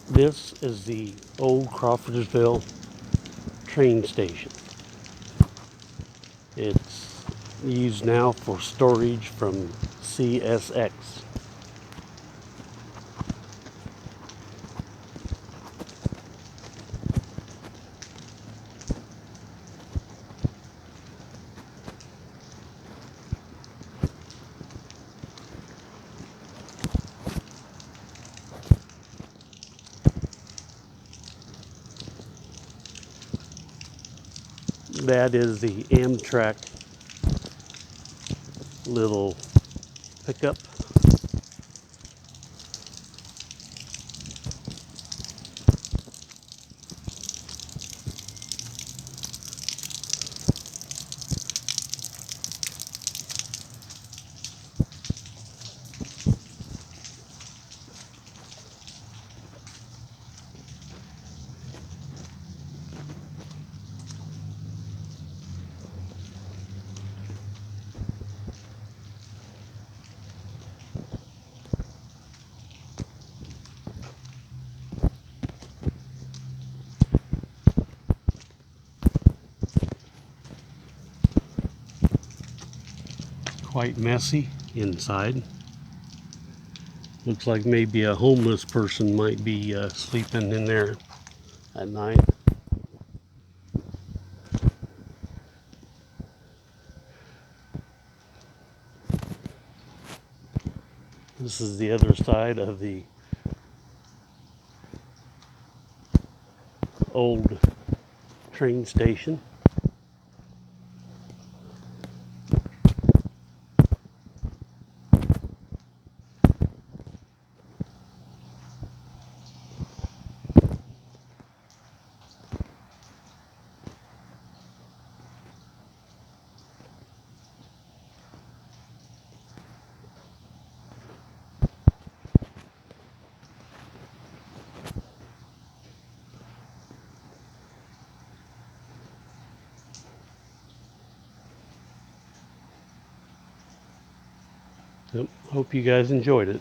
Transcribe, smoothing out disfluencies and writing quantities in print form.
This is the old Crawfordsville train station. It's used now for storage from CSX. That is the Amtrak little pickup. Quite messy inside. Looks like maybe a homeless person might be sleeping in there at night. This is the other side of the old train station. Yep, hope you guys enjoyed it.